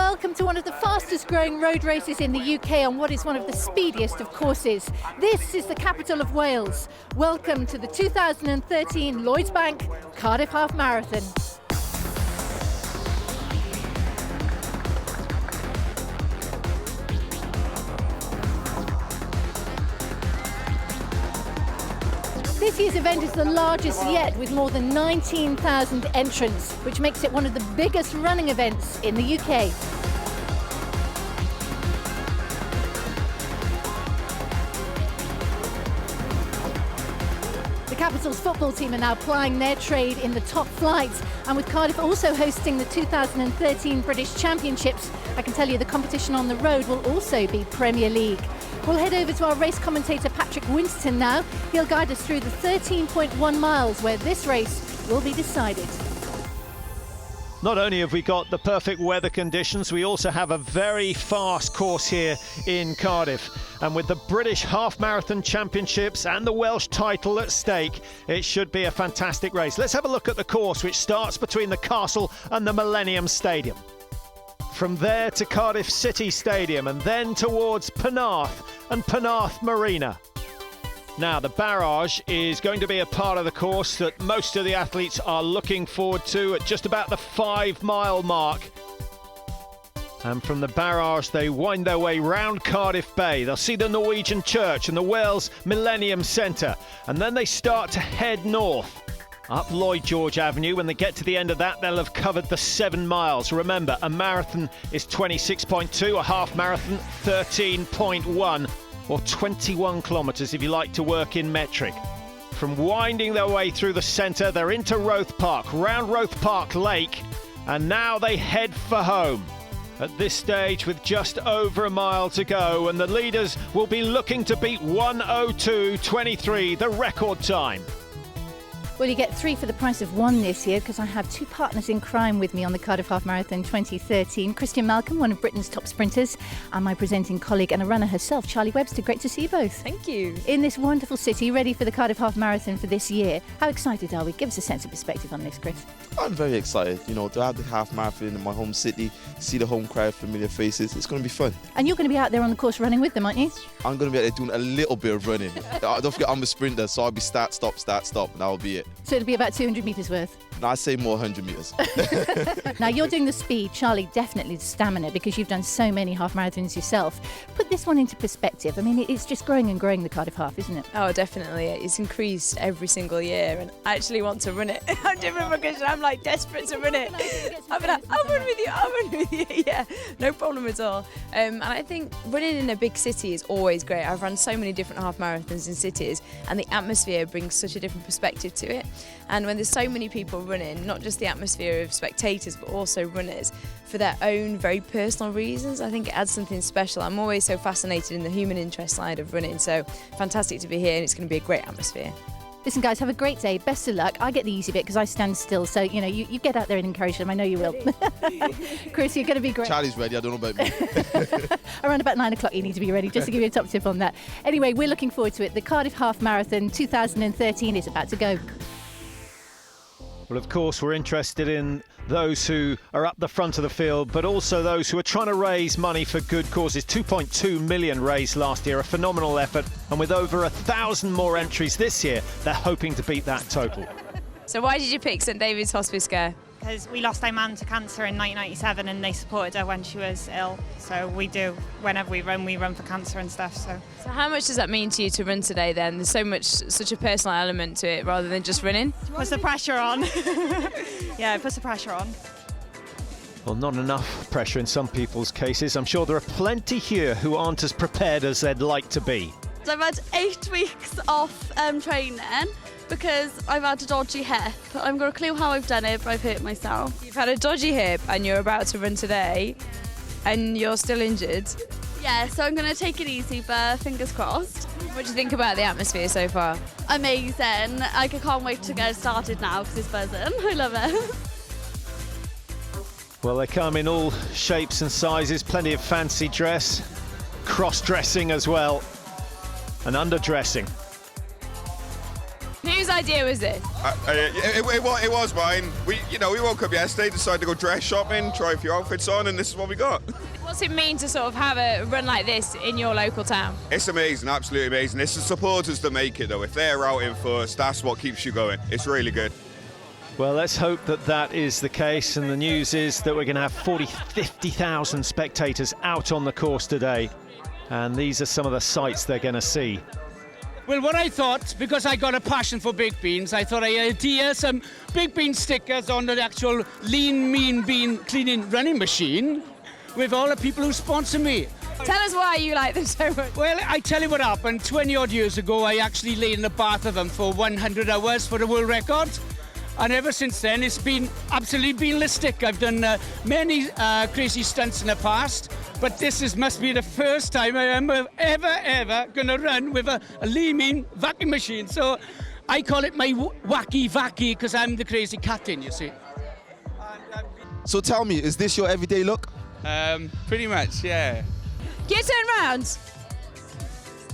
Welcome to one of the fastest growing road races in the UK on what is one of the speediest of courses. This is the capital of Wales. Welcome to the 2013 Lloyds Bank Cardiff Half Marathon. This year's event is the largest yet, with more than 19,000 entrants, which makes it one of the biggest running events in the UK. The capital's football team are now plying their trade in the top flights, and with Cardiff also hosting the 2013 British Championships, I can tell you the competition on the road will also be Premier League. We'll head over to our race commentator Patrick Winston now. He'll guide us through the 13.1 miles where this race will be decided. Not only have we got the perfect weather conditions, we also have a very fast course here in Cardiff. And with the British Half Marathon Championships and the Welsh title at stake, it should be a fantastic race. Let's have a look at the course, which starts between the Castle and the Millennium Stadium. From there to Cardiff City Stadium and then towards Penarth and Penarth Marina. Now, the barrage is going to be a part of the course that most of the athletes are looking forward to at just about the 5-mile mark. And from the barrage, they wind their way round Cardiff Bay. They'll see the Norwegian Church and the Wales Millennium Centre. And then they start to head north. Up Lloyd George Avenue. When they get to the end of that, they'll have covered the 7 miles. Remember, a marathon is 26.2, a half marathon 13.1, or 21 kilometres if you like to work in metric. From winding their way through the centre, they're into Roath Park, round Roath Park Lake, and now they head for home. At this stage, with just over a mile to go, and the leaders will be looking to beat 1:02.23, the record time. Well, you get 3 for the price of 1 this year, because I have 2 partners in crime with me on the Cardiff Half Marathon 2013. Christian Malcolm, one of Britain's top sprinters, and my presenting colleague and a runner herself, Charlie Webster. Great to see you both. Thank you. In this wonderful city, ready for the Cardiff Half Marathon for this year. How excited are we? Give us a sense of perspective on this, Chris. I'm very excited, to have the half marathon in my home city, see the home crowd, familiar faces. It's going to be fun. And you're going to be out there on the course running with them, aren't you? I'm going to be out there doing a little bit of running. Don't forget, I'm a sprinter, so I'll be start, stop, and that'll be it. So it'll be about 200 metres worth? No, I say more 100 metres. Now, you're doing the speed, Charlie, definitely the stamina, because you've done so many half marathons yourself. Put this one into perspective. I mean, it's just growing and growing, the Cardiff Half, isn't it? Oh, definitely. It's increased every single year, and I actually want to run it. I'm different from Christian. I'm like desperate to run it. I'll run with you. Yeah, no problem at all. And I think running in a big city is always great. I've run so many different half marathons in cities, and the atmosphere brings such a different perspective to it. And when there's so many people running, not just the atmosphere of spectators, but also runners for their own very personal reasons, I think it adds something special. I'm always so fascinated in the human interest side of running, so fantastic to be here, and it's going to be a great atmosphere. Listen, guys, have a great day. Best of luck. I get the easy bit because I stand still, so you get out there and encourage them. I know you will. Chris, you're going to be great. Charlie's ready, I don't know about me. Around about 9 o'clock you need to be ready, just to give you a top tip on that. Anyway, we're looking forward to it. The Cardiff Half Marathon 2013 is about to go. Well, of course, we're interested in those who are up the front of the field, but also those who are trying to raise money for good causes. 2.2 million raised last year, a phenomenal effort. And with over 1,000 more entries this year, they're hoping to beat that total. So why did you pick St David's Hospice Care? Because we lost our mum to cancer in 1997 and they supported her when she was ill. So we do, whenever we run for cancer and stuff. So how much does that mean to you to run today then? There's such a personal element to it rather than just running. Puts the pressure on. Yeah, it puts the pressure on. Well, not enough pressure in some people's cases. I'm sure there are plenty here who aren't as prepared as they'd like to be. I've had 8 weeks off training because I've had a dodgy hip. I haven't got a clue how I've done it, but I've hurt myself. You've had a dodgy hip and you're about to run today and you're still injured. Yeah, so I'm going to take it easy, but fingers crossed. What do you think about the atmosphere so far? Amazing. I can't wait to get started now because it's buzzing. I love it. Well, they come in all shapes and sizes, plenty of fancy dress, cross-dressing as well, and underdressing. Whose idea was this? It was mine. We woke up yesterday, decided to go dress shopping, try a few outfits on, and this is what we got. What's it mean to sort of have a run like this in your local town? It's amazing, absolutely amazing. It's the supporters that make it, though. If they're out in first, that's what keeps you going. It's really good. Well, let's hope that that is the case, and the news is that we're going to have 50,000 spectators out on the course today, and these are some of the sights they're going to see. Well, what I thought, because I got a passion for baked beans, I thought I'd adhere some baked bean stickers on the actual lean, mean bean cleaning running machine with all the people who sponsor me. Tell us why you like them so much. Well, I tell you what happened. 20 odd years ago, I actually lay in the bath of them for 100 hours for the world record. And ever since then, it's been absolutely realistic. I've done many crazy stunts in the past, but must be the first time I am ever going to run with a lean vacuum machine. So I call it my wacky vacky because I'm the crazy captain, you see. So tell me, is this your everyday look? Pretty much, yeah. Can you turn round?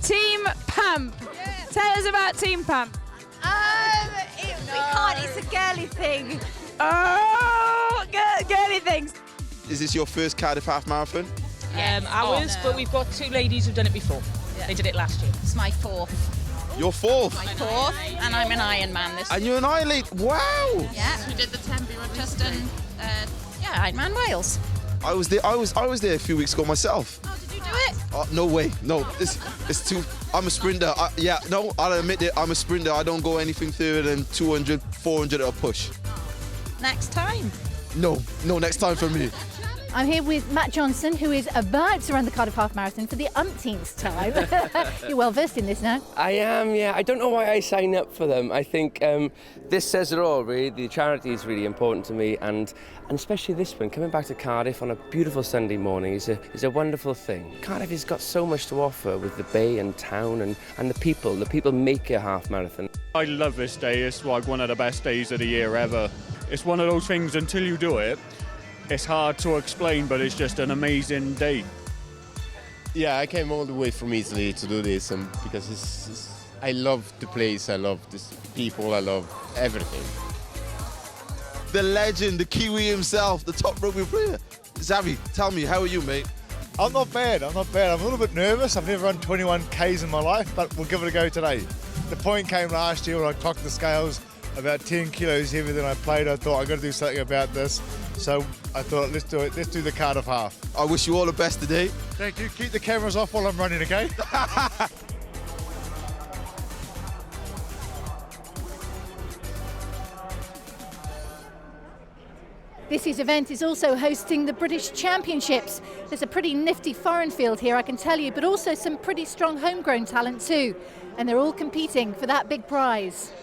Team Pump. Yeah. Tell us about Team Pump. We can't, it's a girly thing. Oh, girly things. Is this your first Cardiff half marathon? Ours, but we've got two ladies who've done it before. Yeah. They did it last year. It's my fourth. Your fourth? My fourth, and I'm an Ironman this year. And you're an Ironman? Wow! Yeah, we did the 10, we were just in, Ironman Wales. I was there a few weeks ago myself. Oh, did you do it? No way, no. It's too. I'm a sprinter. I'll admit it. I'm a sprinter. I don't go anything further than 200, 400 at a push. Next time. No, next time for me. I'm here with Matt Johnson, who is about to run the Cardiff Half Marathon for the umpteenth time. You're well versed in this now. I am, yeah. I don't know why I signed up for them. I think this says it all, really. The charity is really important to me, and especially this one, coming back to Cardiff on a beautiful Sunday morning is a wonderful thing. Cardiff has got so much to offer with the bay and town and the people. The people make a half marathon. I love this day. It's like one of the best days of the year ever. It's one of those things, until you do it, it's hard to explain, but it's just an amazing day. Yeah, I came all the way from Italy to do this, and because I love the place, I love the people, I love everything. The legend, the Kiwi himself, the top rugby player. Xavi, tell me, how are you, mate? I'm not bad. I'm a little bit nervous. I've never run 21 Ks in my life, but we'll give it a go today. The point came last year when I clocked the scales about 10 kilos heavier than I played. I thought, I've got to do something about this. So I thought, let's do it. Let's do the Cardiff half. I wish you all the best today. Thank you. Keep the cameras off while I'm running, okay? This year's event is also hosting the British Championships. There's a pretty nifty foreign field here, I can tell you, but also some pretty strong homegrown talent too. And they're all competing for that big prize.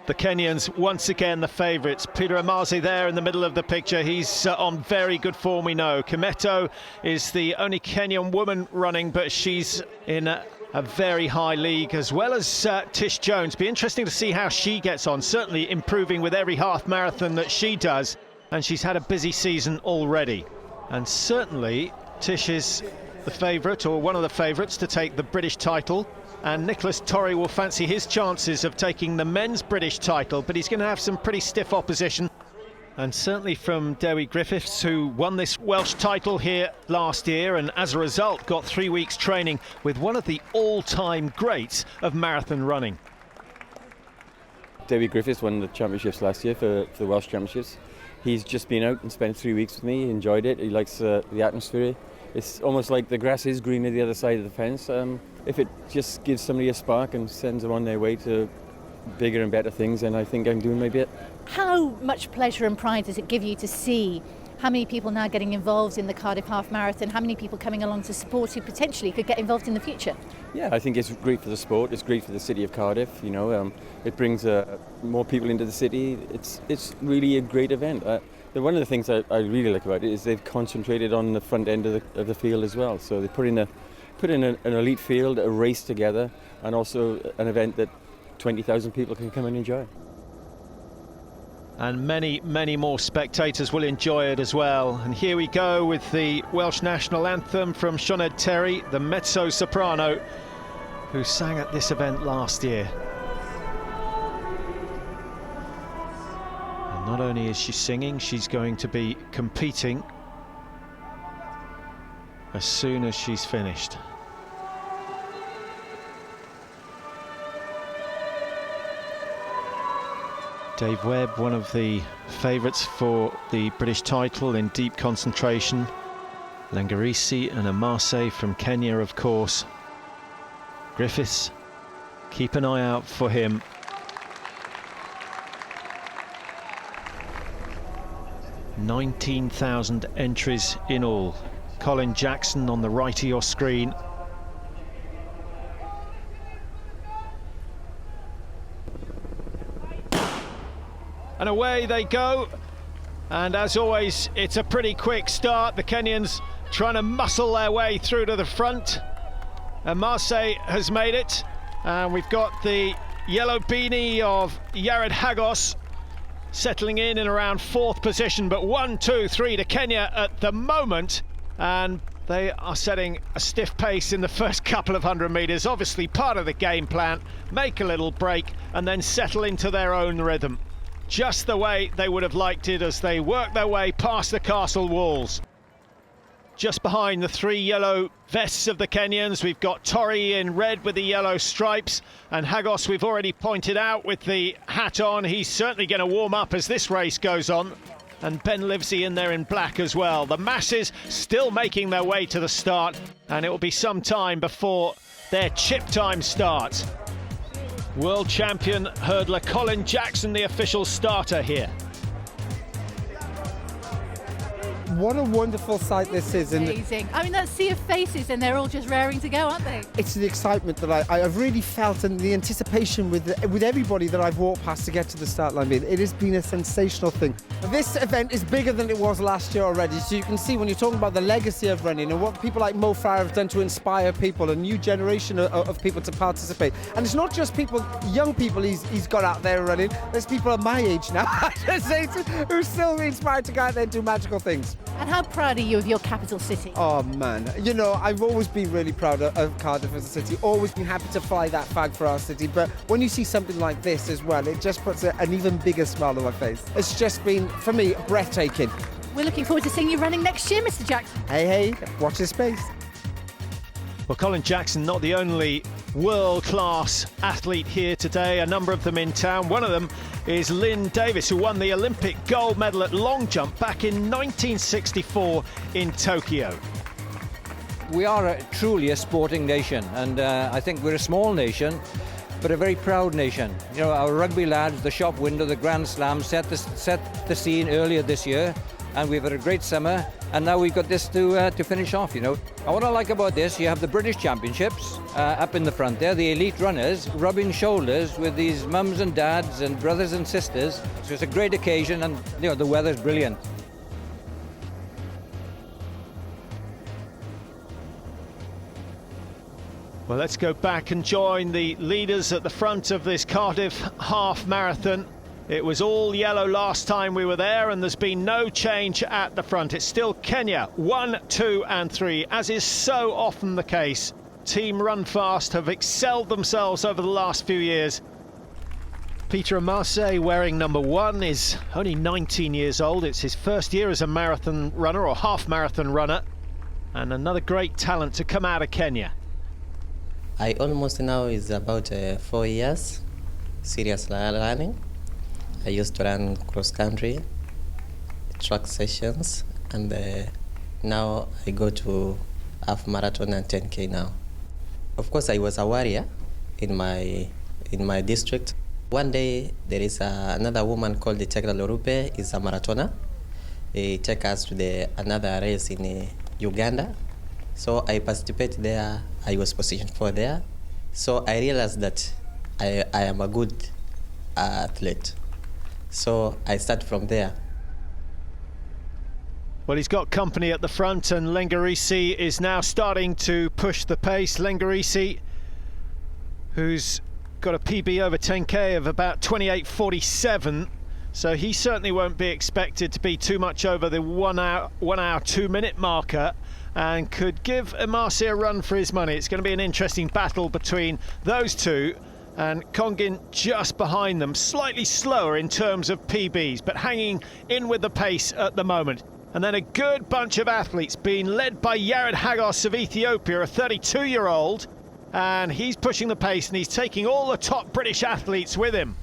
The Kenyans, once again, the favourites. Peter Amazi there in the middle of the picture. He's on very good form, we know. Kimeto is the only Kenyan woman running, but she's in a very high league, as well as Tish Jones. Be interesting to see how she gets on. Certainly improving with every half marathon that she does. And she's had a busy season already. And certainly Tish is the favourite, or one of the favourites, to take the British title. And Nicholas Torrey will fancy his chances of taking the men's British title, but he's going to have some pretty stiff opposition. And certainly from Dewi Griffiths, who won this Welsh title here last year, and as a result got 3 weeks training with one of the all-time greats of marathon running. Dewi Griffiths won the championships last year for the Welsh Championships. He's just been out and spent 3 weeks with me. He enjoyed it. He likes the atmosphere. It's almost like the grass is greener the other side of the fence. If it just gives somebody a spark and sends them on their way to bigger and better things, then I think I'm doing my bit. How much pleasure and pride does it give you to see how many people now getting involved in the Cardiff Half Marathon, how many people coming along to support who potentially could get involved in the future? Yeah, I think it's great for the sport. It's great for the city of Cardiff. You know, it brings more people into the city. It's really a great event. One of the things I really like about it is they've concentrated on the front end of the field as well. So they put in an elite field, a race together, and also an event that 20,000 people can come and enjoy. And many, many more spectators will enjoy it as well. And here we go with the Welsh national anthem from Sioned Terry, the mezzo-soprano, who sang at this event last year. not only is she singing, she's going to be competing as soon as she's finished. Dave Webb, one of the favourites for the British title, in deep concentration. Lengarisi and Amase from Kenya, of course. Griffiths, keep an eye out for him. "19,000 entries in all. Colin Jackson on the right of your screen. And away they go. And as always, it's a pretty quick start. The Kenyans trying to muscle their way through to the front. And Marseille has made it. And we've got the yellow beanie of Yared Hagos settling in around 4th position, but 1, 2, 3 to Kenya at the moment, and they are setting a stiff pace in the first couple of 100 metres. Obviously part of the game plan, make a little break and then settle into their own rhythm, just the way they would have liked it as they work their way past the castle walls. Just behind the 3 yellow vests of the Kenyans, we've got Torri in red with the yellow stripes, and Hagos, we've already pointed out, with the hat on. He's certainly going to warm up as this race goes on. And Ben Livesey in there in black as well. The masses still making their way to the start, and it will be some time before their chip time starts. World champion hurdler Colin Jackson, the official starter here. What a wonderful sight this is. Amazing. I mean, that sea of faces, and they're all just raring to go, aren't they? It's the excitement that I've really felt, and the anticipation with everybody that I've walked past to get to the start line. It has been a sensational thing. This event is bigger than it was last year already, so you can see when you're talking about the legacy of running and what people like Mo Farah have done to inspire people, a new generation of people to participate. And it's not just people, young people he's got out there running, there's people at my age now, I should say, who's still inspired to go out there and do magical things. And how proud are you of your capital city? Oh man, you know, I've always been really proud of Cardiff as a city, always been happy to fly that flag for our city, but when you see something like this as well, it just puts an even bigger smile on my face. It's just been, for me, breathtaking. We're looking forward to seeing you running next year, Mr. Jackson. Hey, watch this space. Well, Colin Jackson, not the only world-class athlete here today, a number of them in town. One of them is Lynn Davis, who won the Olympic gold medal at long jump back in 1964 in Tokyo. We are truly a sporting nation, and I think we're a small nation, but a very proud nation. You know, our rugby lads, the shop window, the Grand Slam set the scene earlier this year, and we've had a great summer, and now we've got this to finish off, you know. And what I like about this, you have the British Championships up in the front there, the elite runners rubbing shoulders with these mums and dads and brothers and sisters. So it's a great occasion, and you know, the weather's brilliant. Well, let's go back and join the leaders at the front of this Cardiff half marathon. It was all yellow last time we were there, and there's been no change at the front. It's still Kenya, 1, 2 and 3, as is so often the case. Team Run Fast have excelled themselves over the last few years. Peter Amase, wearing number 1, is only 19 years old. It's his first year as a marathon runner, or half marathon runner, and another great talent to come out of Kenya. I almost now is about 4 years serious running. I used to run cross-country, track sessions, and now I go to half marathon and 10K now. Of course, I was a warrior in my district. One day, there is another woman called Tegra Lorupe, is a marathoner. He take us to another race in Uganda. So I participated there. I was positioned for there. So I realized that I am a good athlete. So I start from there. Well, he's got company at the front, and Lengarisi is now starting to push the pace. Lengarisi, who's got a PB over 10K of about 28:47, so he certainly won't be expected to be too much over the 1 hour 2-minute marker, and could give Amase a run for his money. It's going to be an interesting battle between those two. and Congin just behind them, slightly slower in terms of PBs, but hanging in with the pace at the moment. And then a good bunch of athletes being led by Yared Hagos of Ethiopia, a 32-year-old, and he's pushing the pace and he's taking all the top British athletes with him.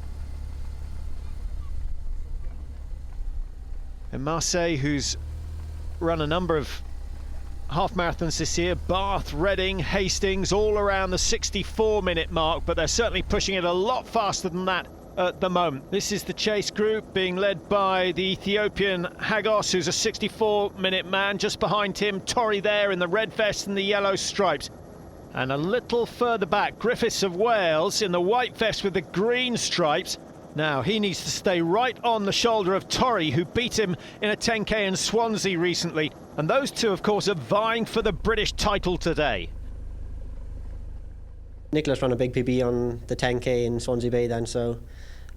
And Marseille, who's run a number of half marathons this year, Bath, Reading, Hastings, all around the 64-minute mark, but they're certainly pushing it a lot faster than that at the moment. This is the chase group being led by the Ethiopian Hagos, who's a 64-minute man. Just behind him, Torrey there in the red vest and the yellow stripes. And a little further back, Griffiths of Wales in the white vest with the green stripes. Now, he needs to stay right on the shoulder of Torrey, who beat him in a 10K in Swansea recently. And those two, of course, are vying for the British title today. Nicholas ran a big PB on the 10K in Swansea Bay then, so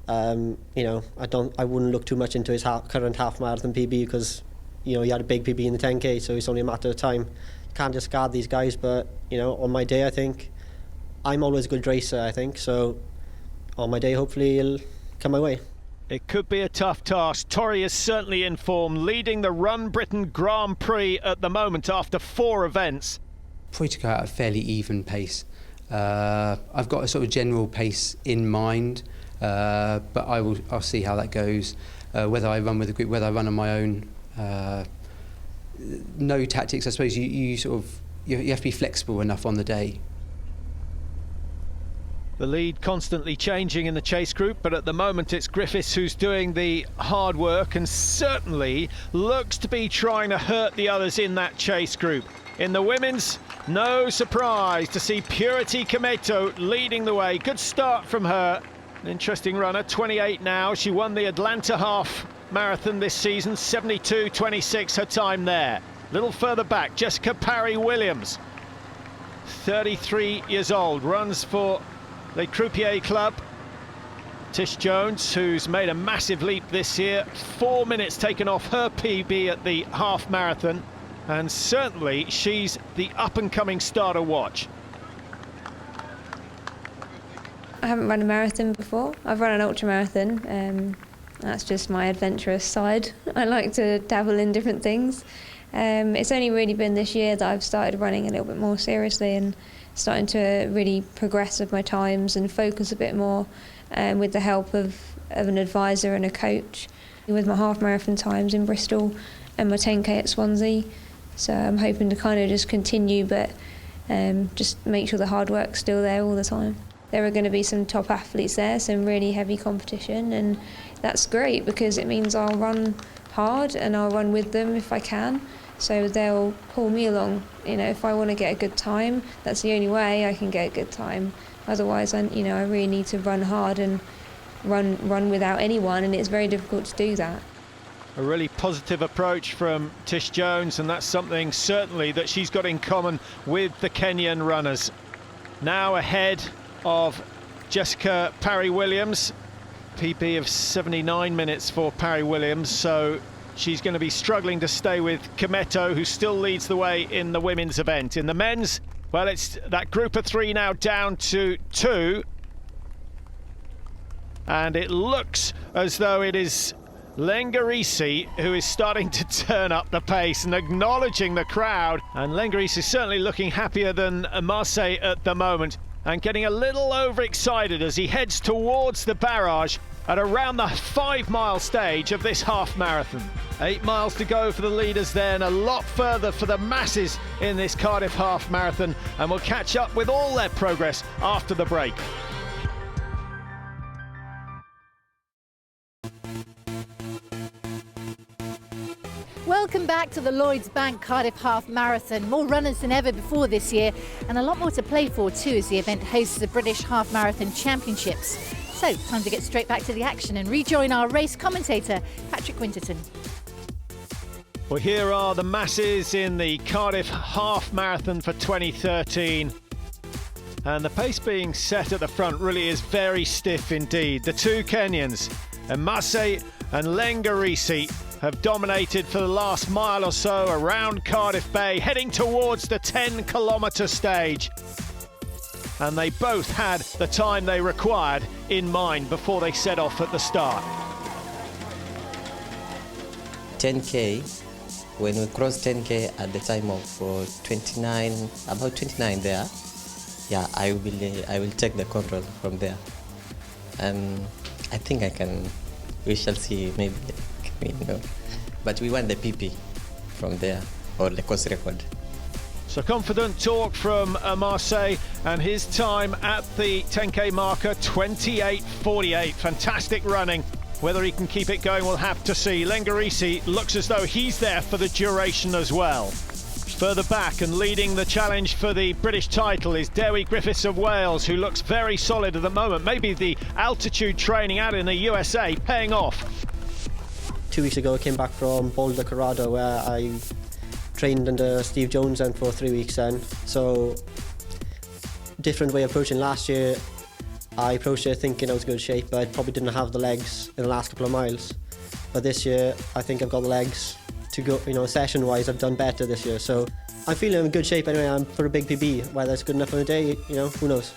you know, I wouldn't look too much into his current half marathon PB because, you know, he had a big PB in the 10K, so it's only a matter of time. Can't discard these guys, but, you know, on my day, I think I'm always a good racer, I think, so on my day, hopefully he'll come my way. It could be a tough task. Torrey is certainly in form, leading the Run Britain Grand Prix at the moment after 4 events. Probably to go at a fairly even pace. I've got a sort of general pace in mind, but I'll see how that goes. Whether I run with a group, whether I run on my own. No tactics. I suppose you have to be flexible enough on the day. The lead constantly changing in the chase group, but at the moment it's Griffiths who's doing the hard work and certainly looks to be trying to hurt the others in that chase group. In the women's, no surprise to see Purity Kimeto leading the way. Good start from her. An interesting runner, 28 now. She won the Atlanta half marathon this season, 72.26 her time there. Little further back, Jessica Parry-Williams, 33 years old, runs for the Croupier Club. Tish Jones, who's made a massive leap this year, 4 minutes taken off her PB at the half marathon, and certainly she's the up-and-coming star to watch. I haven't run a marathon before. I've run an ultra marathon. That's just my adventurous side. I like to dabble in different things. It's only really been this year that I've started running a little bit more seriously and starting to really progress with my times and focus a bit more with the help of an advisor and a coach. With my half marathon times in Bristol and my 10K at Swansea. So I'm hoping to kind of just continue, but just make sure the hard work's still there all the time. There are going to be some top athletes there, some really heavy competition, and that's great because it means I'll run hard and I'll run with them if I can. So they'll pull me along. You know, if I want to get a good time, that's the only way I can get a good time. Otherwise, I really need to run hard and run without anyone, and it's very difficult to do that. A really positive approach from Tish Jones, and that's something certainly that she's got in common with the Kenyan runners. Now ahead of Jessica Parry-Williams, PB of 79 minutes for Parry-Williams, so she's going to be struggling to stay with Kimeto, who still leads the way in the women's event. In the men's, well, it's that group of 3 now down to 2, and it looks as though it is Lengarisi who is starting to turn up the pace and acknowledging the crowd. And Lengarisi is certainly looking happier than Marseille at the moment and getting a little overexcited as he heads towards the barrage at around the 5-mile stage of this half marathon. 8 miles to go for the leaders then, a lot further for the masses in this Cardiff half marathon, and we'll catch up with all their progress after the break. Welcome back to the Lloyds Bank Cardiff Half Marathon. More runners than ever before this year, and a lot more to play for too as the event hosts the British Half Marathon Championships. So, time to get straight back to the action and rejoin our race commentator, Patrick Winterton. Well, here are the masses in the Cardiff Half Marathon for 2013. And the pace being set at the front really is very stiff indeed. The 2 Kenyans, Marseille and Lengarisi, have dominated for the last mile or so around Cardiff Bay, heading towards the 10-kilometre stage. and they both had the time they required in mind before they set off at the start. 10K, when we crossed 10K at the time of 29, about 29 there, yeah, I will take the control from there. And I think we shall see, maybe, but we want the PP from there, or the course record. So confident talk from Marseille, and his time at the 10K marker, 28.48. Fantastic running. Whether he can keep it going, we'll have to see. Lengarisi looks as though he's there for the duration as well. Further back and leading the challenge for the British title is Dewi Griffiths of Wales, who looks very solid at the moment. Maybe the altitude training out in the USA paying off. 2 weeks ago I came back from Boulder, Colorado, where I trained under Steve Jones then for 3 weeks then. So different way of approaching. Last year I approached it thinking I was in good shape, but I probably didn't have the legs in the last couple of miles. But this year I think I've got the legs to go, session wise I've done better this year. So I'm feeling in good shape anyway. I'm for a big PB. Whether it's good enough on a day, who knows.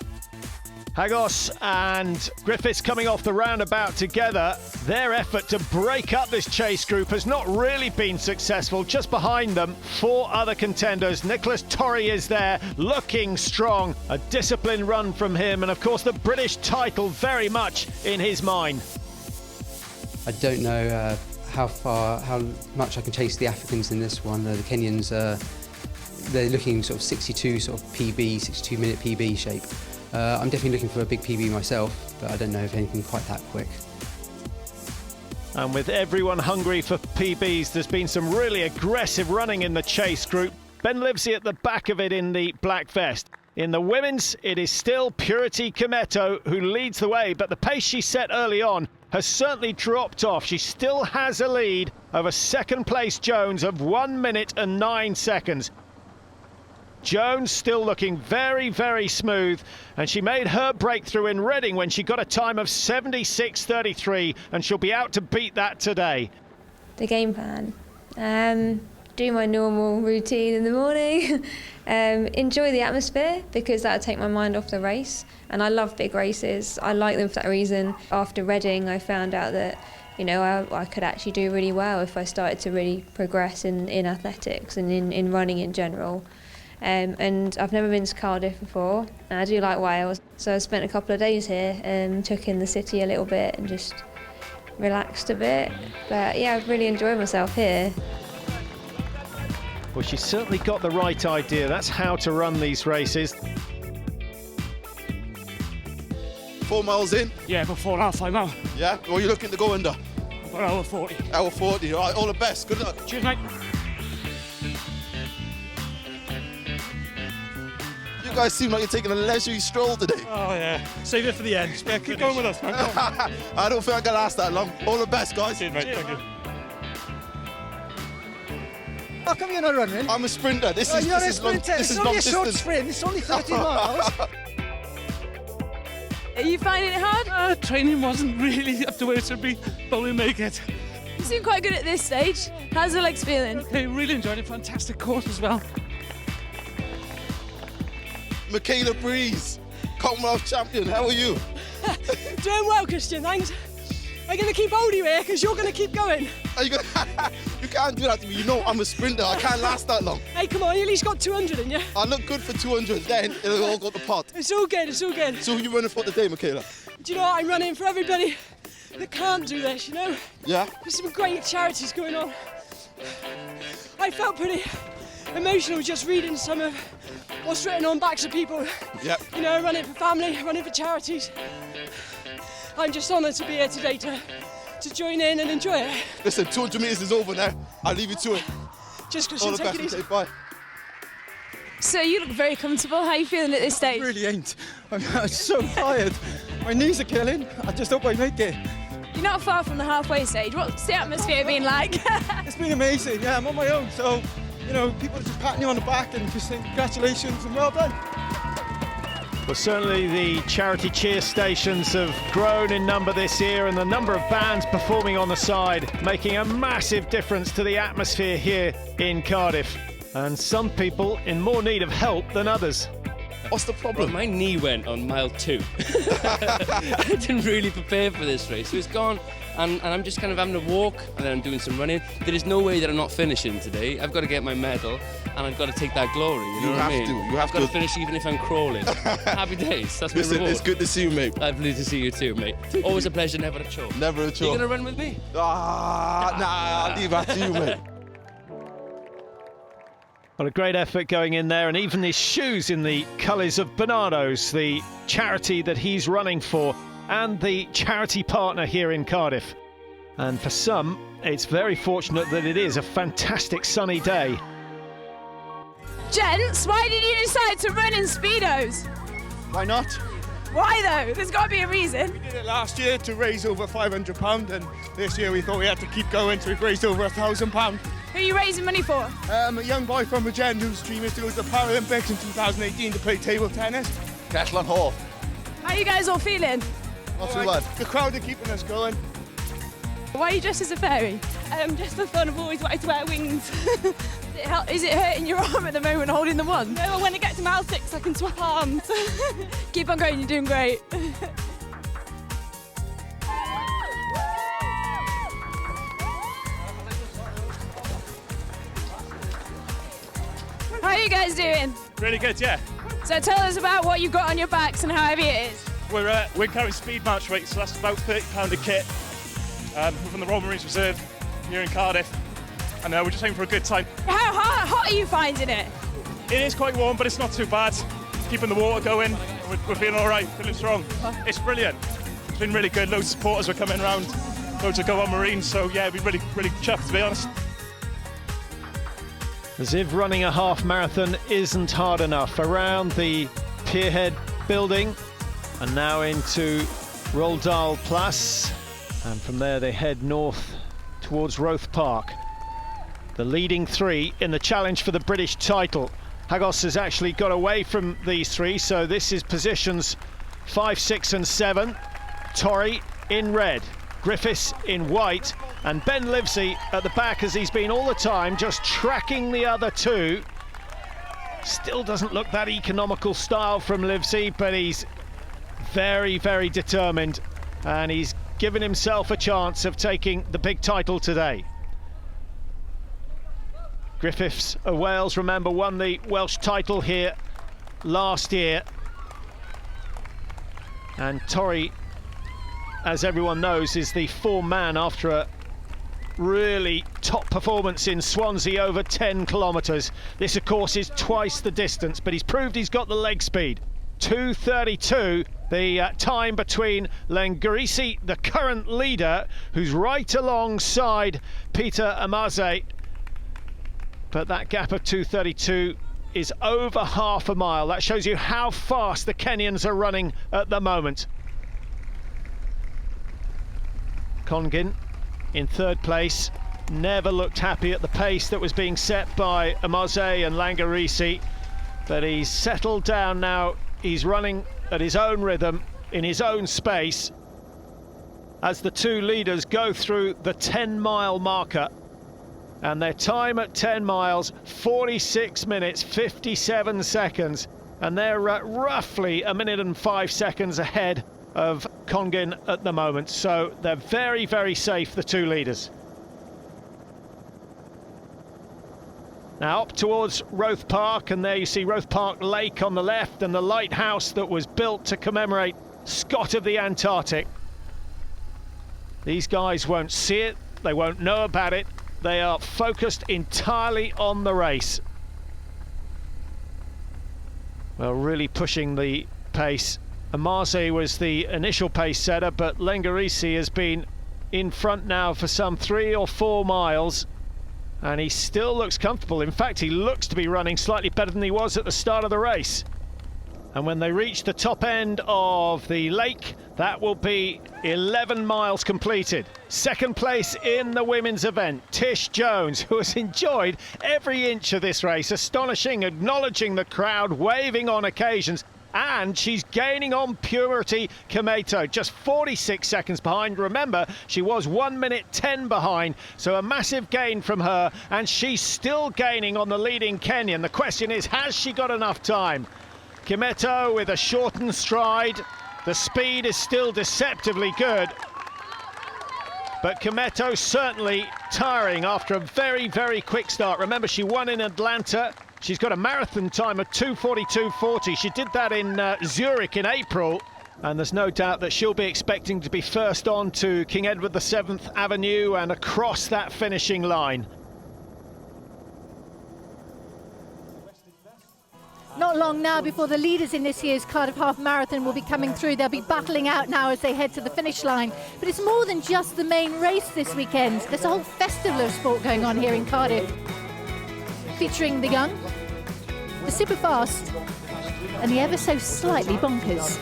Hagos and Griffiths coming off the roundabout together. Their effort to break up this chase group has not really been successful. Just behind them, 4 other contenders. Nicholas Torrey is there, looking strong. A disciplined run from him, and of course the British title very much in his mind. I don't know how much I can chase the Africans in this one. The Kenyans, they're looking sort of 62 sort of PB, 62-minute PB shape. I'm definitely looking for a big PB myself, but I don't know if anything quite that quick. And with everyone hungry for PBs, there's been some really aggressive running in the chase group. Ben Livesey at the back of it in the black vest. In the women's, it is still Purity Kimetto who leads the way, but the pace she set early on has certainly dropped off. She still has a lead over second place Jones of 1 minute and 9 seconds. Jones still looking very, very smooth, and she made her breakthrough in Reading when she got a time of 76.33, and she'll be out to beat that today. The game plan. Do my normal routine in the morning, enjoy the atmosphere because that'll take my mind off the race, and I love big races. I like them for that reason. After Reading I found out that I could actually do really well if I started to really progress in athletics and in running in general. And I've never been to Cardiff before, and I do like Wales, so I spent a couple of days here and took in the city a little bit and just relaxed a bit. But yeah, I've really enjoyed myself here. Well, she's certainly got the right idea. That's how to run these races. 4 miles in? Yeah, about 4.5, 5 miles. Yeah? What are you looking to go under? About hour 40. Hour 40. All right, all the best. Good luck. Cheers, mate. You guys seem like you're taking a leisurely stroll today. Oh, yeah. Save it for the end. Yeah, keep going with us, man. I don't think I can last that long. All the best, guys. Cheers, mate. Thank you. How come you're not running? I'm a sprinter. This is you're this a is long, sprinter. this It's is only long a short distance. sprint. It's only 30 miles. Are you finding it hard? Training wasn't really up to where it should be, but we'll make it. You seem quite good at this stage. How's your legs feeling? Okay, really enjoyed it. Fantastic course as well. Michaela Breeze, Commonwealth champion. How are you? Doing well, Christian, thanks. I'm going to keep holding you here because you're going to keep going. Are you gonna? You can't do that to me. You know I'm a sprinter. I can't last that long. Hey, come on, you at least got 200 in you. I look good for 200, then it'll all go to pot. It's all good, it's all good. So who you running for today, Michaela? Do you know what? I'm running for everybody that can't do this, Yeah? There's some great charities going on. I felt pretty emotional just reading some of what's written on backs of people. Yeah. Running for family, running for charities. I'm just honoured to be here today to join in and enjoy it. Listen, 200 metres is over now. I'll leave you to it. Just all Christian, the take best. it easy. Okay, bye. So you look very comfortable. How are you feeling at this stage? I really ain't. I'm so tired. My knees are killing. I just hope I make it. You're not far from the halfway stage. What's the atmosphere been like? It's been amazing. Yeah, I'm on my own. So, people are just patting you on the back and just saying congratulations and well done. Well, certainly the charity cheer stations have grown in number this year, and the number of bands performing on the side making a massive difference to the atmosphere here in Cardiff. And some people in more need of help than others. What's the problem? Well, my knee went on mile 2. I didn't really prepare for this race, so it's gone, and I'm just kind of having a walk, and then I'm doing some running. There is no way that I'm not finishing today. I've got to get my medal, and I've got to take that glory. You know what I mean? You have I've got to finish even if I'm crawling. Happy days. That's my Listen, reward. it's good to see you, mate. Lovely to see you too, mate. Always a pleasure, never a chore. Never a chore. You gonna run with me? Nah, I'll leave that to you, mate. What a great effort going in there, and even his shoes in the colours of Bernardo's, the charity that he's running for, and the charity partner here in Cardiff. And for some, it's very fortunate that it is a fantastic sunny day. Gents, why did you decide to run in Speedos? Why not? Why though? There's got to be a reason. We did it last year to raise over £500, and this year we thought we had to keep going, so we've raised over £1,000. Who are you raising money for? A young boy from Regent whose dream is to go to the Paralympics in 2018 to play table tennis. Castellan Hall. How are you guys all feeling? Not too bad. The crowd are keeping us going. Why are you dressed as a fairy? Just for fun, I've always wanted to wear wings. Is it hurting your arm at the moment holding the wand? No, when I get to mile 6 I can swap arms. Keep on going, you're doing great. How are you guys doing? Really good, yeah. So tell us about what you've got on your backs and how heavy it is. We're carrying speed march weights, so that's about £30 a kit. We're from the Royal Marines Reserve here in Cardiff, and we're just aiming for a good time. How hot are you finding it? It is quite warm, but it's not too bad. Keeping the water going, we're feeling all right, feeling strong. It's brilliant. It's been really good. Loads of supporters were coming around, loads of go-on Marines, so yeah, we're really chuffed, to be honest. As if running a half marathon isn't hard enough. Around the Pierhead building and now into Roldal Plus, and from there they head north towards Roath Park. The leading three in the challenge for the British title. Hagos has actually got away from these three, so this is positions 5, 6 and 7. Torrey in red, Griffiths in white, and Ben Livesey at the back, as he's been all the time, just tracking the other two. Still doesn't look that economical style from Livesey, but he's very, very determined, and he's given himself a chance of taking the big title today. Griffiths of Wales, remember, won the Welsh title here last year. And Torrey, as everyone knows, is the form man after a really top performance in Swansea over 10 kilometres. This, of course, is twice the distance, but he's proved he's got the leg speed. 2:32, the time between Lengarisi, the current leader, who's right alongside Peter Amaze. But that gap of 2:32 is over half a mile. That shows you how fast the Kenyans are running at the moment. Congin in third place, never looked happy at the pace that was being set by Amaze and Langarisi, but he's settled down now. He's running at his own rhythm, in his own space, as the two leaders go through the 10-mile marker. And their time at 10 miles, 46 minutes, 57 seconds. And they're roughly a minute and 5 seconds ahead of Congin at the moment. So they're very, very safe, the two leaders. Now up towards Roath Park, and there you see Roath Park Lake on the left and the lighthouse that was built to commemorate Scott of the Antarctic. These guys won't see it, they won't know about it. They are focused entirely on the race. Well, really pushing the pace. Amaze was the initial pace setter, but Lengarisi has been in front now for some 3 or 4 miles, and he still looks comfortable. In fact, he looks to be running slightly better than he was at the start of the race. And when they reach the top end of the lake, that will be 11 miles completed. Second place in the women's event, Tish Jones, who has enjoyed every inch of this race, astonishing, acknowledging the crowd, waving on occasions, and she's gaining on Purity Kometo, just 46 seconds behind. Remember, she was 1 minute 10 behind, so a massive gain from her, and she's still gaining on the leading Kenyan. The question is, has she got enough time? Kimetto with a shortened stride. The speed is still deceptively good. But Kimetto certainly tiring after a very, very quick start. Remember, she won in Atlanta. She's got a marathon time of 2:42.40. She did that in Zurich in April. And there's no doubt that she'll be expecting to be first on to King Edward VII Avenue and across that finishing line. Not long now before the leaders in this year's Cardiff Half Marathon will be coming through. They'll be battling out now as they head to the finish line. But it's more than just the main race this weekend. There's a whole festival of sport going on here in Cardiff, featuring the young, the super fast, and the ever so slightly bonkers.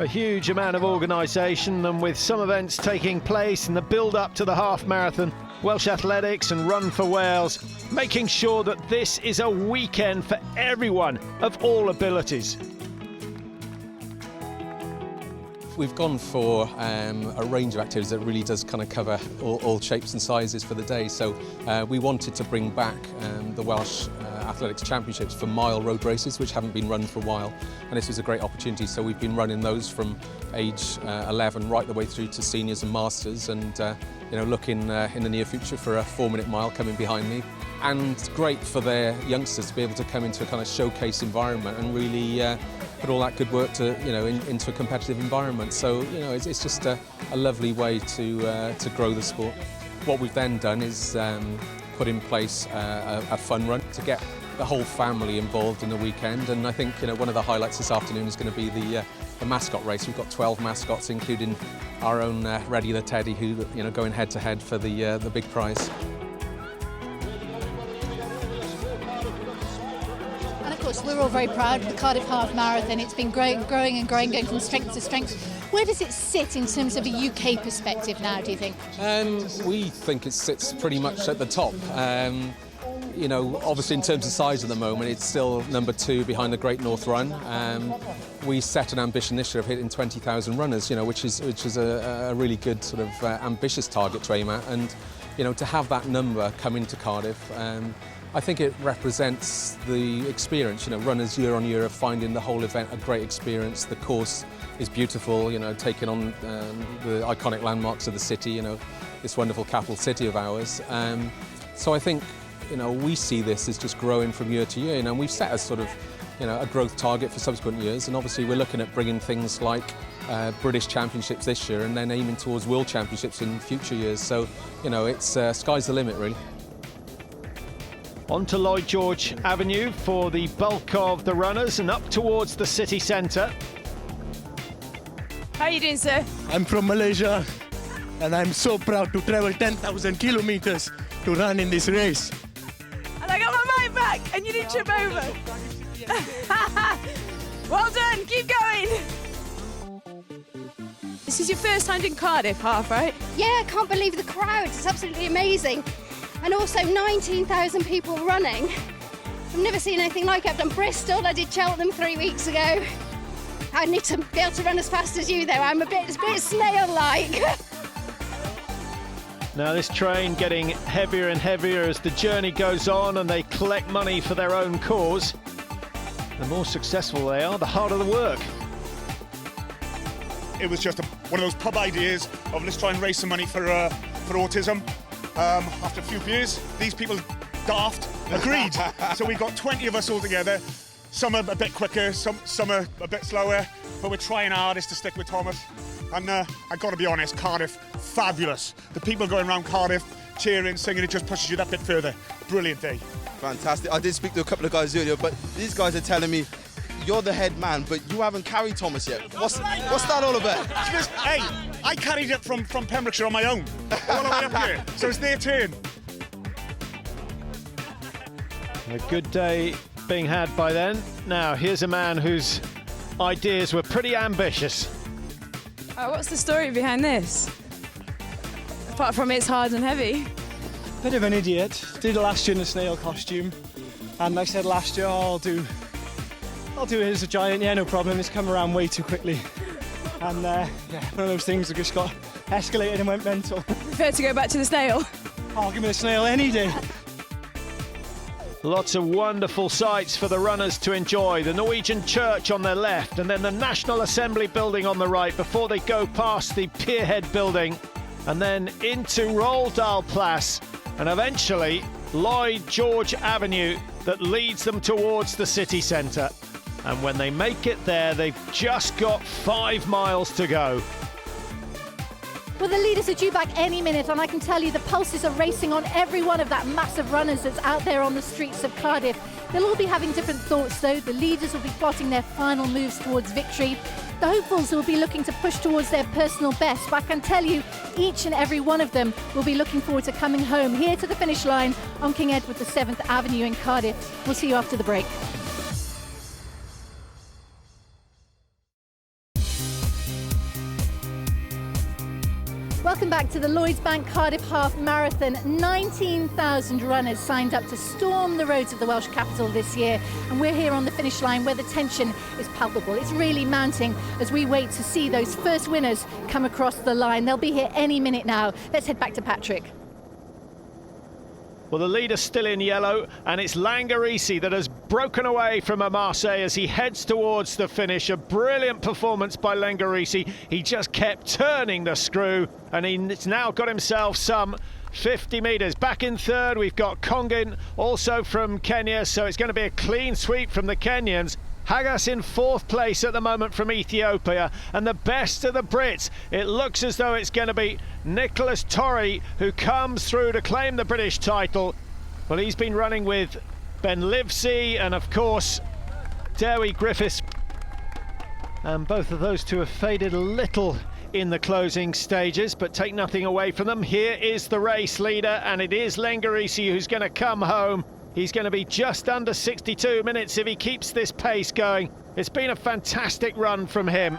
A huge amount of organisation, and with some events taking place in the build-up to the half marathon, Welsh Athletics and Run for Wales making sure that this is a weekend for everyone of all abilities. We've gone for a range of activities that really does kind of cover all shapes and sizes for the day. So we wanted to bring back the Welsh Athletics Championships for mile road races, which haven't been run for a while, and this was a great opportunity. So we've been running those from age 11 right the way through to seniors and masters, and you know, looking in the near future for a 4-minute mile coming behind me. And great for their youngsters to be able to come into a kind of showcase environment and really put all that good work to, you know, into a competitive environment. So, you know, it's just a lovely way to grow the sport. What we've then done is put in place a fun run to get the whole family involved in the weekend. And I think, you know, one of the highlights this afternoon is going to be the mascot race. We've got 12 mascots, including our own Reddy the Teddy, who, you know, going head to head for the big prize. And of course, we're all very proud of the Cardiff Half Marathon. It's been growing and growing, going from strength to strength. Where does it sit in terms of a UK perspective now, do you think? We think it sits pretty much at the top. You know, obviously in terms of size at the moment, it's still number 2 behind the Great North Run. We set an ambition this year of hitting 20,000 runners, you know, which is a really good sort of ambitious target to aim at. And, you know, to have that number come into Cardiff, I think it represents the experience. You know, runners year on year are finding the whole event a great experience. The course is beautiful, you know, taking on the iconic landmarks of the city, you know, this wonderful capital city of ours. So I think, you know, we see this as just growing from year to year, you know, and we've set a sort of, you know, a growth target for subsequent years, and obviously we're looking at bringing things like British Championships this year and then aiming towards World Championships in future years. So, you know, it's sky's the limit, really. On to Lloyd George Avenue for the bulk of the runners and up towards the city centre. How are you doing, sir? I'm from Malaysia, and I'm so proud to travel 10,000 kilometers to run in this race. And I got my mind back, and you didn't trip over. Well done, keep going. This is your first time in Cardiff half, right? Yeah, I can't believe the crowd. It's absolutely amazing. And also 19,000 people running. I've never seen anything like it. I've done Bristol, I did Cheltenham 3 weeks ago. I need to be able to run as fast as you, though. I'm a bit snail-like. Now this train getting heavier and heavier as the journey goes on and they collect money for their own cause. The more successful they are, the harder the work. It was just one of those pub ideas of let's try and raise some money for autism. After a few beers, these people daft agreed. So we got 20 of us all together. Some are a bit quicker, some are a bit slower, but we're trying our hardest to stick with Thomas. And I got to be honest, Cardiff, fabulous. The people going around Cardiff, cheering, singing, it just pushes you that bit further. Brilliant day. Fantastic. I did speak to a couple of guys earlier, but these guys are telling me you're the head man, but you haven't carried Thomas yet. What's that all about? Hey, I carried it from Pembrokeshire on my own, all the way up here. So it's their turn. A good day being had by then. Now, here's a man whose ideas were pretty ambitious. What's the story behind this? Apart from it's hard and heavy. Bit of an idiot. Did it last year in a snail costume, and I said last year, I'll do it as a giant. Yeah, no problem. It's come around way too quickly, and yeah, one of those things that just got escalated and went mental. Prefer to go back to the snail? I'll give me the snail any day. Lots of wonderful sights for the runners to enjoy. The Norwegian church on their left, and then the National Assembly building on the right before they go past the Pierhead building and then into Roldalplas and eventually Lloyd George Avenue that leads them towards the city centre. And when they make it there, they've just got 5 miles to go. Well, the leaders are due back any minute, and I can tell you the pulses are racing on every one of that massive runners that's out there on the streets of Cardiff. They'll all be having different thoughts, though. The leaders will be plotting their final moves towards victory. The hopefuls will be looking to push towards their personal best, but I can tell you each and every one of them will be looking forward to coming home here to the finish line on King Edward VII Avenue in Cardiff. We'll see you after the break. Welcome back to the Lloyds Bank Cardiff Half Marathon. 19,000 runners signed up to storm the roads of the Welsh capital this year, and we're here on the finish line where the tension is palpable. It's really mounting as we wait to see those first winners come across the line. They'll be here any minute now. Let's head back to Patrick. Well, the leader's still in yellow, and it's Langarisi that has broken away from Marseille as he heads towards the finish. A brilliant performance by Langarisi. He just kept turning the screw, and he's now got himself some 50 metres. Back in third, we've got Kongin, also from Kenya, so it's going to be a clean sweep from the Kenyans. Hagas in fourth place at the moment from Ethiopia, and the best of the Brits. It looks as though it's going to be Nicholas Torrey who comes through to claim the British title. Well, he's been running with Ben Livesey and of course Dewi Griffiths, and both of those two have faded a little in the closing stages, but take nothing away from them. Here is the race leader, and it is Langarisi who's going to come home. He's going to be just under 62 minutes if he keeps this pace going. It's been a fantastic run from him.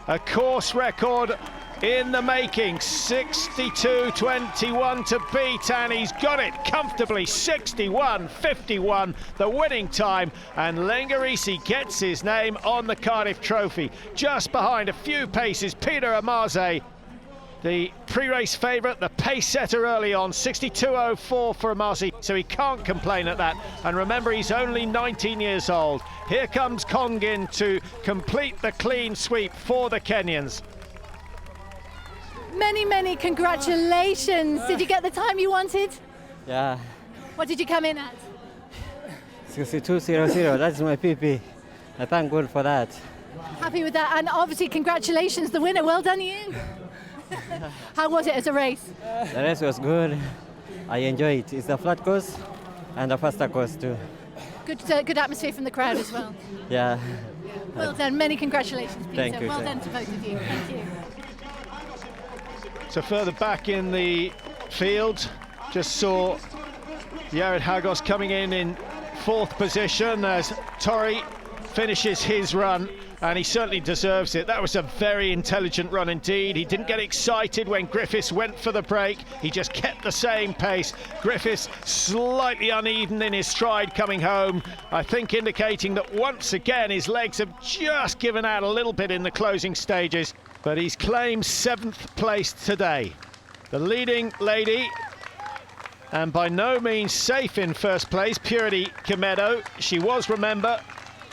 A course record in the making, 62.21 to beat, and he's got it comfortably, 61.51, the winning time, and Langarisi gets his name on the Cardiff Trophy. Just behind, a few paces, Peter Amaze, the pre-race favourite, the pace setter early on, 62.04 for Amaze, so he can't complain at that. And remember, he's only 19 years old. Here comes Kongin to complete the clean sweep for the Kenyans. Many, many congratulations. Did you get the time you wanted? Yeah. What did you come in at? 62.00, that's my PP. I thank God for that. Happy with that, and obviously congratulations, the winner. Well done you. How was it as a race? The race was good. I enjoyed it. It's a flat course and a faster course too. Good atmosphere from the crowd as well. Yeah. Well done. Many congratulations, Peter. Thank you. Well done to both of you. Thank you. So further back in the field, just saw Jared Hagos coming in fourth position as Torrey finishes his run, and he certainly deserves it. That was a very intelligent run indeed. He didn't get excited when Griffiths went for the break. He just kept the same pace. Griffiths slightly uneven in his stride coming home, I think indicating that once again his legs have just given out a little bit in the closing stages, but he's claimed 7th place today. The leading lady, and by no means safe in first place, Purity Kimedo. She was, remember,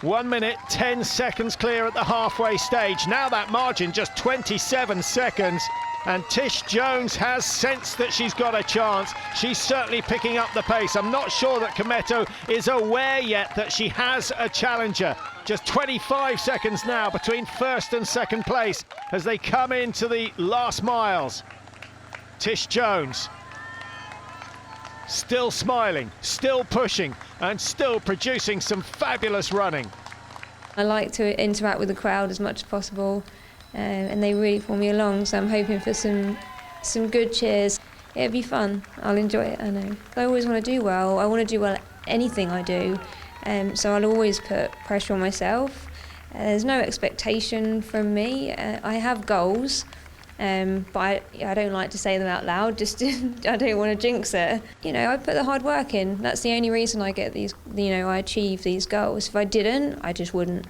1 minute 10 seconds clear at the halfway stage. Now that margin just 27 seconds, and Tish Jones has sensed that she's got a chance. She's certainly picking up the pace. I'm not sure that Kimeto is aware yet that she has a challenger. Just 25 seconds now between first and second place as they come into the last miles. Tish Jones still smiling, still pushing, and still producing some fabulous running. I like to interact with the crowd as much as possible, and they really pull me along, so I'm hoping for some good cheers. It'll be fun. I'll enjoy it, I know. I always want to do well. I want to do well at anything I do, so I'll always put pressure on myself. There's no expectation from me. I have goals, but I don't like to say them out loud, just I don't want to jinx it. You know, I put the hard work in. That's the only reason I get these, you know, I achieve these goals. If I didn't, I just wouldn't.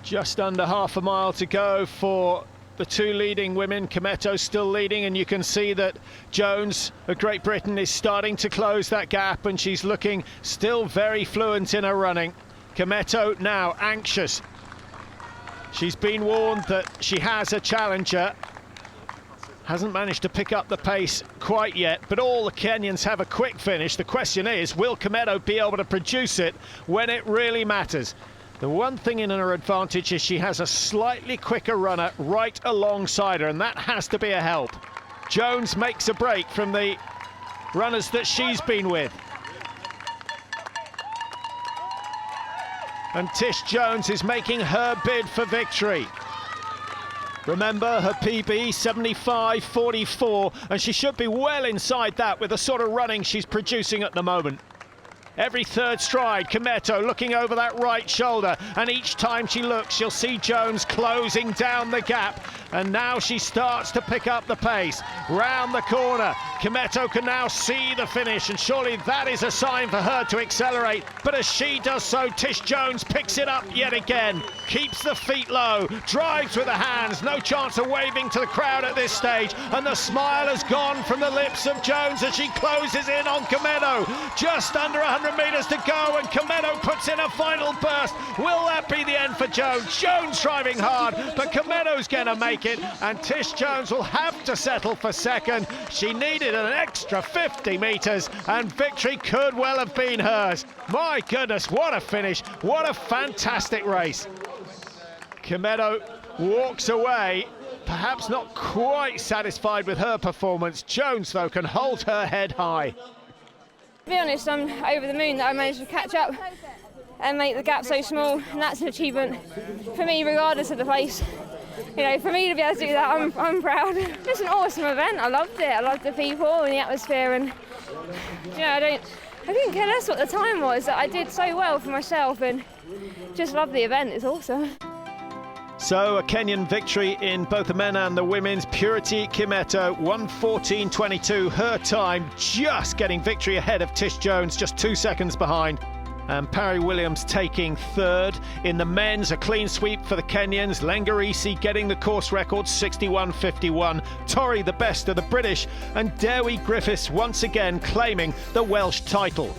Just under half a mile to go for the two leading women. Kimetto still leading, and you can see that Jones of Great Britain is starting to close that gap, and she's looking still very fluent in her running. Kimetto now anxious. She's been warned that she has a challenger. Hasn't managed to pick up the pace quite yet, but all the Kenyans have a quick finish. The question is, will Kimetto be able to produce it when it really matters? The one thing in her advantage is she has a slightly quicker runner right alongside her, and that has to be a help. Jones makes a break from the runners that she's been with. And Tish Jones is making her bid for victory. Remember, her PB 75.44, and she should be well inside that with the sort of running she's producing at the moment. Every third stride, Kimetto looking over that right shoulder, and each time she looks, you'll see Jones closing down the gap, and now she starts to pick up the pace. Round the corner, Kimetto can now see the finish, and surely that is a sign for her to accelerate. But as she does so, Tish Jones picks it up yet again, keeps the feet low, drives with the hands, no chance of waving to the crowd at this stage, and the smile has gone from the lips of Jones as she closes in on Kimetto. Just under 100 metres to go, and Kimetto puts in a final burst. Will that be the end for Jones? Jones driving hard, but Kimetto's going to make it, and Tish Jones will have to settle for second. She needed an extra 50 metres, and victory could well have been hers. My goodness, what a finish, what a fantastic race. Kimetto walks away, perhaps not quite satisfied with her performance. Jones, though, can hold her head high. To be honest, I'm over the moon that I managed to catch up and make the gap so small, and that's an achievement for me regardless of the place. You know, for me to be able to do that, I'm proud. It's an awesome event. I loved it. I loved the people and the atmosphere, and you know, I didn't care less what the time was. I did so well for myself and just loved the event. It's awesome. So a Kenyan victory in both the men and the women's. Purity Kimetto, 1:14.22, her time, just getting victory ahead of Tish Jones, just 2 seconds behind. And Parry Williams taking third. In the men's, a clean sweep for the Kenyans. Lengarisi getting the course record, 61.51. Torrey the best of the British, and Dewi Griffiths once again claiming the Welsh title.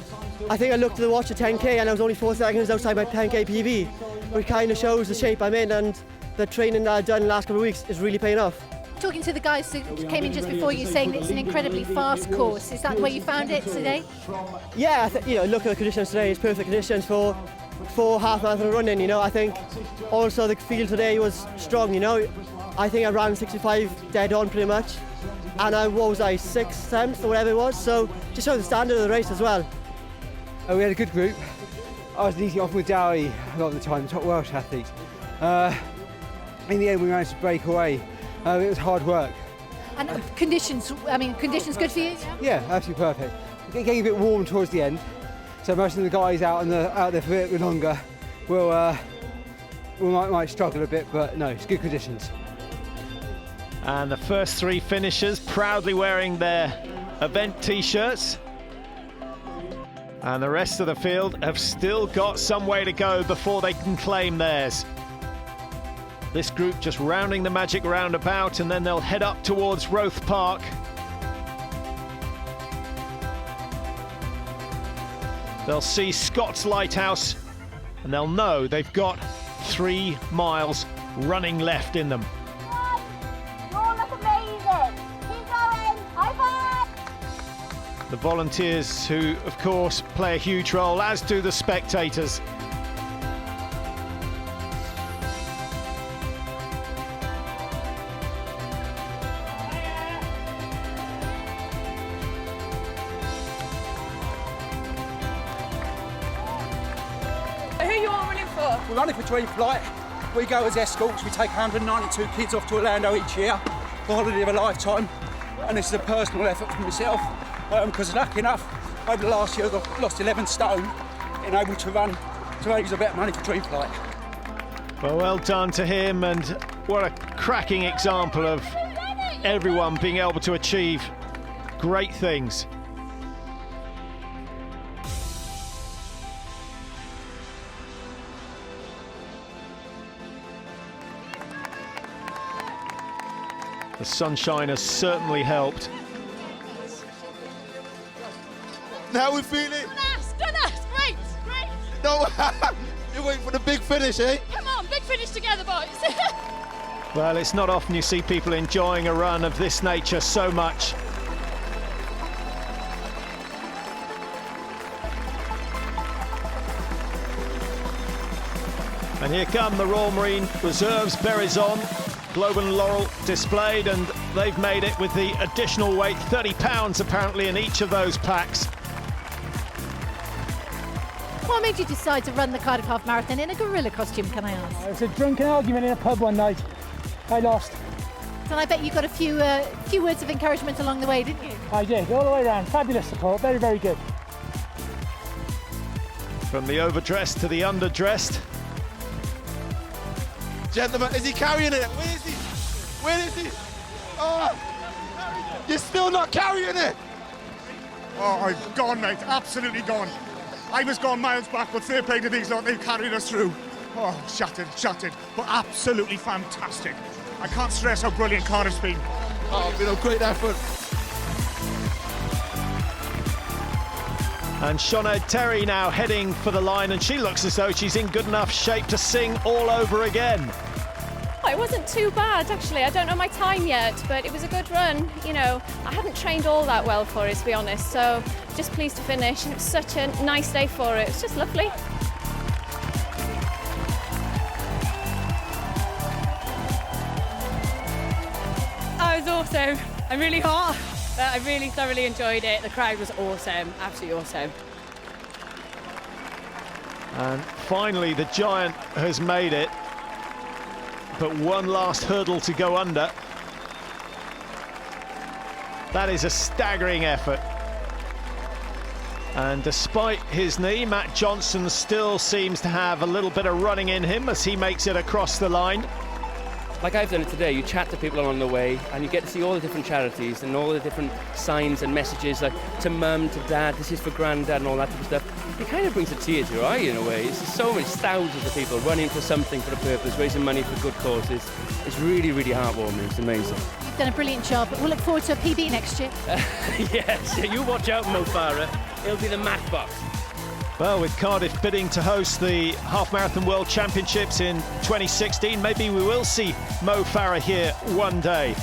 I think I looked at the watch at 10k and I was only 4 seconds outside my 10k PB, which kind of shows the shape I'm in, and the training that I've done the last couple of weeks is really paying off. Talking to the guys who came in just before you, saying it's an incredibly fast course. Is that the way you found it today? Yeah, look at the conditions today. It's perfect conditions for half marathon running. You know, I think also the field today was strong. You know, I think I ran 65 dead on pretty much, and what was I, 6th, 7th or whatever it was. So just show the standard of the race as well. We had a good group. I was leading off with Dowie a lot of the time, top Welsh athlete. In the end, we managed to break away. It was hard work. And conditions, I mean, conditions good for you? Yeah, absolutely perfect. Getting a bit warm towards the end, so most of the guys out there for a bit longer might struggle a bit, but no, it's good conditions. And the first three finishers proudly wearing their event t-shirts. And the rest of the field have still got some way to go before they can claim theirs. This group just rounding the magic roundabout, and then they'll head up towards Roath Park. They'll see Scott's Lighthouse, and they'll know they've got 3 miles running left in them. You all look amazing. Keep going. High five. The volunteers, who of course play a huge role, as do the spectators. Who you all running for? We're running for Dream Flight. We go as escorts. We take 192 kids off to Orlando each year, the holiday of a lifetime. And this is a personal effort for myself, because lucky enough, over the last year I've lost 11 stone and able to run to raise a bit of money for Dream Flight. Well done to him, and what a cracking example of everyone being able to achieve great things. The sunshine has certainly helped. Now we feel it. Done us, great. No, you're waiting for the big finish, eh? Come on, big finish together, boys. Well, it's not often you see people enjoying a run of this nature so much. And here come the Royal Marine Reserves, berries on, Globe and Laurel displayed, and they've made it with the additional weight, 30 pounds apparently in each of those packs. What made you decide to run the Cardiff Half Marathon in a gorilla costume, can I ask? It was a drunken argument in a pub one night. I lost. And I bet you got a few words of encouragement along the way, didn't you? I did, all the way around. Fabulous support, very, very good. From the overdressed to the underdressed. Gentlemen, is he carrying it? Where is he? Where is he? Oh, you're still not carrying it. Oh, I've gone, mate. Absolutely gone. I was gone miles back, but fair play to these lot. They've carried us through. Oh, shattered, but absolutely fantastic. I can't stress how brilliant Cardiff's been. Oh, been a great effort. And Sinead Terry now heading for the line, and she looks as though she's in good enough shape to sing all over again. It wasn't too bad, actually. I don't know my time yet, but it was a good run. You know, I hadn't trained all that well for it, to be honest, so just pleased to finish. And it was such a nice day for it. It's just lovely. Oh, it was awesome. I'm really hot, but I really thoroughly enjoyed it. The crowd was awesome, absolutely awesome. And finally, the giant has made it. But one last hurdle to go under. That is a staggering effort. And despite his knee, Matt Johnson still seems to have a little bit of running in him as he makes it across the line. Like I've done it today, you chat to people along the way and you get to see all the different charities and all the different signs and messages, like to mum, to dad, this is for granddad and all that type of stuff. It kind of brings a tear to your eye in a way. It's so many thousands of people running for something, for a purpose, raising money for good causes. It's really, really heartwarming. It's amazing. You've done a brilliant job, but we'll look forward to a PB next year. Yes, you watch out, Mo Farah. It'll be the Matchbox. Well, with Cardiff bidding to host the Half Marathon World Championships in 2016, maybe we will see Mo Farah here one day.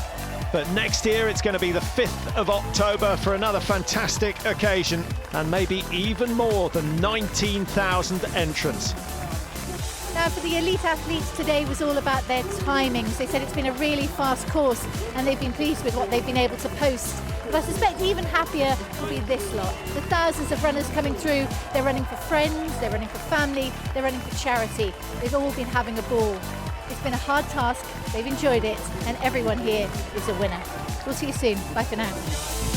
But next year it's going to be the 5th of October for another fantastic occasion, and maybe even more than 19,000 entrants. Now, for the elite athletes, today was all about their timings. They said it's been a really fast course and they've been pleased with what they've been able to post. But I suspect even happier will be this lot. The thousands of runners coming through, they're running for friends, they're running for family, they're running for charity. They've all been having a ball. It's been a hard task, they've enjoyed it, and everyone here is a winner. We'll see you soon. Bye for now.